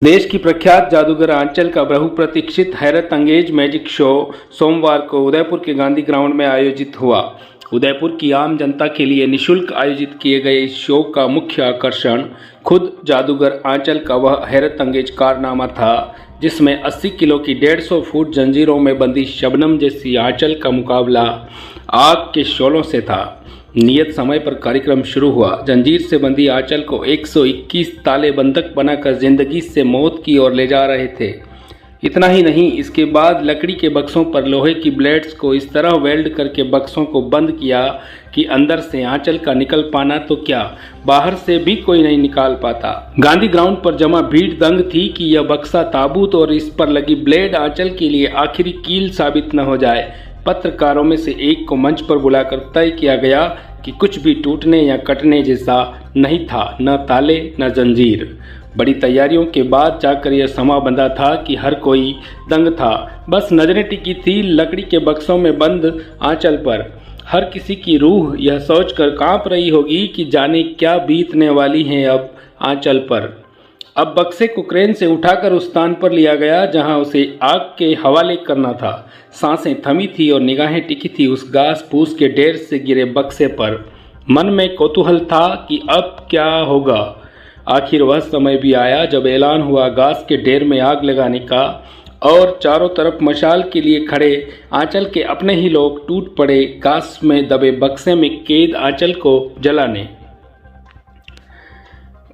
देश की प्रख्यात जादूगर आंचल का बहुप्रतीक्षित हैरत अंगेज मैजिक शो सोमवार को उदयपुर के गांधी ग्राउंड में आयोजित हुआ। उदयपुर की आम जनता के लिए निःशुल्क आयोजित किए गए इस शो का मुख्य आकर्षण खुद जादूगर आंचल का वह हैरत अंगेज कारनामा था, जिसमें 80 किलो की 150 फुट जंजीरों में बंदी शबनम जैसी आंचल का मुकाबला आग के शोलों से था। नियत समय पर कार्यक्रम शुरू हुआ। जंजीर से बंदी आंचल को 121 ताले बंधक बनाकर जिंदगी से मौत की ओर ले जा रहे थे। इतना ही नहीं, इसके बाद लकड़ी के बक्सों पर लोहे की ब्लेड्स को इस तरह वेल्ड करके बक्सों को बंद किया कि अंदर से आंचल का निकल पाना तो क्या, बाहर से भी कोई नहीं निकाल पाता। गांधी ग्राउंड पर जमा भीड़ दंग थी कि यह बक्सा ताबूत और इस पर लगी ब्लेड आंचल के लिए आखिरी कील साबित न हो जाए। पत्रकारों में से एक को मंच पर बुलाकर तय किया गया कि कुछ भी टूटने या कटने जैसा नहीं था, न ताले न जंजीर। बड़ी तैयारियों के बाद जाकर यह समा बंधा था कि हर कोई दंग था। बस नजरें टिकी थी लकड़ी के बक्सों में बंद आंचल पर। हर किसी की रूह यह सोचकर कांप रही होगी कि जाने क्या बीतने वाली है अब आंचल पर। अब बक्से को क्रेन से उठाकर उस स्थान पर लिया गया जहां उसे आग के हवाले करना था। सांसें थमी थी और निगाहें टिकी थी उस घास फूस के ढेर से गिरे बक्से पर। मन में कौतूहल था कि अब क्या होगा। आखिर वह समय भी आया जब ऐलान हुआ घास के ढेर में आग लगाने का, और चारों तरफ मशाल के लिए खड़े आंचल के अपने ही लोग टूट पड़े घास में दबे बक्से में कैद आंचल को जलाने।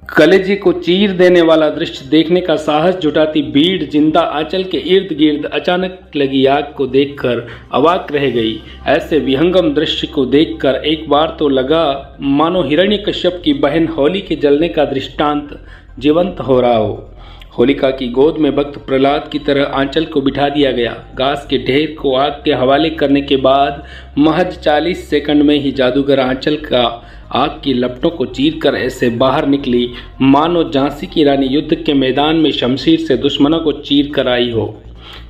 कलेजे को चीर देने वाला दृश्य देखने का साहस जुटाती भीड़ जिंदा आंचल के इर्द गिर्द अचानक लगी आग को देखकर अवाक रह गई। ऐसे विहंगम दृश्य को देखकर एक बार तो लगा मानो हिरण्यकश्यप की बहन होली के जलने का दृष्टांत जीवंत हो रहा हो। होलिका की गोद में भक्त प्रहलाद की तरह आंचल को बिठा दिया गया। घास के ढेर को आग के हवाले करने के बाद महज 40 सेकंड में ही जादूगर आंचल का आग की लपटों को चीरकर ऐसे बाहर निकली मानो झांसी की रानी युद्ध के मैदान में शमशीर से दुश्मनों को चीर कर आई हो।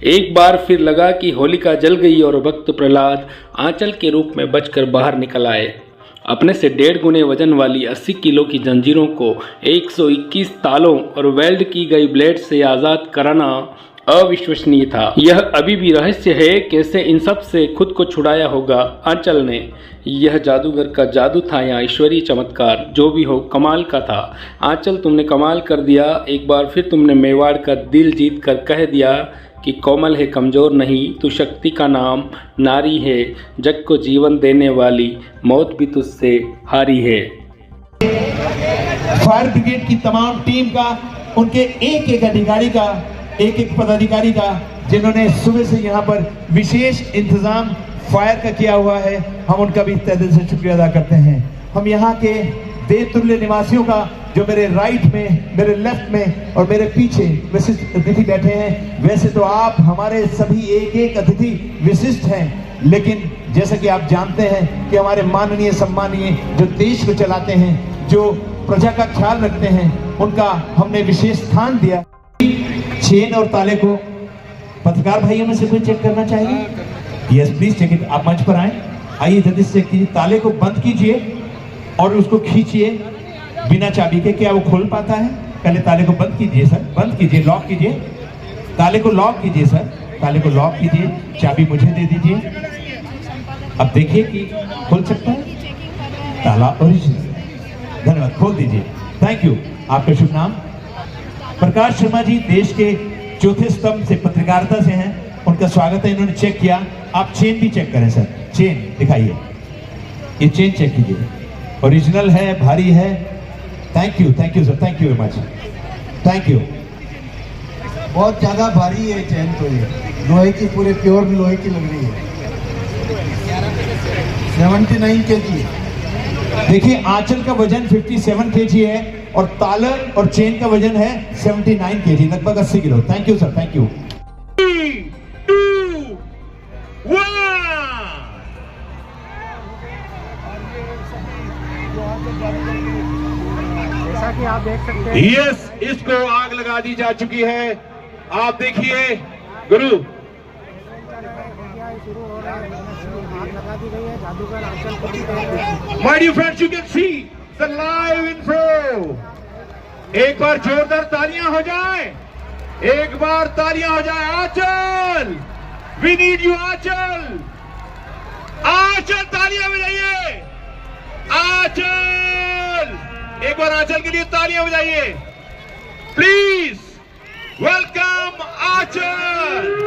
एक बार फिर लगा कि होलिका जल गई और भक्त प्रहलाद आंचल के रूप में बचकर बाहर निकल आए। अपने से 1.5 गुने वजन वाली 80 किलो की जंजीरों को 121 तालों और वेल्ड की गई ब्लेड से आज़ाद कराना अविश्वसनीय था। यह अभी भी रहस्य है कैसे इन सब से खुद को छुड़ाया होगा आंचल ने। यह जादूगर का जादू था या ईश्वरीय चमत्कार, जो भी हो कमाल का था। आंचल, तुमने कमाल कर दिया। एक बार फिर तुमने मेवाड़ का दिल जीत कर कह दिया कि कोमल है, कमज़ोर नहीं, तू शक्ति का नाम नारी है, जग को जीवन देने वाली, मौत भी तुझसे हारी है। फायर ब्रिगेड की तमाम टीम का, उनके एक एक अधिकारी का, एक एक पदाधिकारी का, जिन्होंने सुबह से यहाँ पर विशेष इंतजाम फायर का किया हुआ है, हम उनका भी तहे दिल से शुक्रिया अदा करते हैं। हम यहाँ के देवतुल्य निवासियों का, जो मेरे राइट में, मेरे लेफ्ट में और मेरे पीछे विशिष्ट अतिथि बैठे हैं। वैसे तो आप हमारे सभी एक एक अतिथि विशिष्ट हैं, लेकिन जैसा कि आप जानते हैं कि हमारे माननीय सम्मानीय जो देश को चलाते हैं, जो प्रजा का ख्याल रखते हैं, उनका हमने विशेष स्थान दिया। चेन और ताले को पत्रकार भाइयों में से कोई चेक करना चाहिए? Yes please check it. आप मंच पर आइए जल्दी से चेक कीजिए। ताले को बंद कीजिए और उसको खींचिए बिना चाबी के। क्या वो खोल पाता है? पहले ताले को बंद कीजिए सर, बंद कीजिए, लॉक कीजिए। ताले को लॉक कीजिए सर, ताले को लॉक कीजिए। चाबी मुझे दे दीजिए। अब देखिए कि खोल सकता है ताला ओरिजिनल। धन्यवाद, खोल दीजिए। Thank you. आपका शुभ नाम? प्रकाश शर्मा जी देश के चौथे स्तंभ से, पत्रकारिता से हैं, उनका स्वागत है। इन्होंने चेक किया। आप चेन भी चेक करें सर, चेन दिखाइए, ये चेन चेक कीजिए, ओरिजिनल है, भारी है। Thank you sir, thank you very much, thank you. बहुत ज्यादा भारी है चेन, तो ये लोहे की, पूरे प्योर लोहे की लग रही है। 79 kg। देखिए आंचल का वजन 57 kg है और ताला और चेन का वजन है 79 kg, लगभग 80 kilo. Thank you sir, thank you. 3, 2, 1। जैसा कि आप देख सकते हैं, यस, इसको आग लगा दी जा चुकी है। आप देखिए गुरु, शुरू हो रहा है, आग लगा दी गई है। जादूगर आंचल को my dear friends, you can see the live info. एक बार जोरदार तालियां हो जाए। एक बार तालियां हो जाए आंचल, वी नीड यू आंचल, आंचल तालियां बजाइए, आंचल, एक बार आंचल के लिए तालियां बजाइए प्लीज, वेलकम आंचल।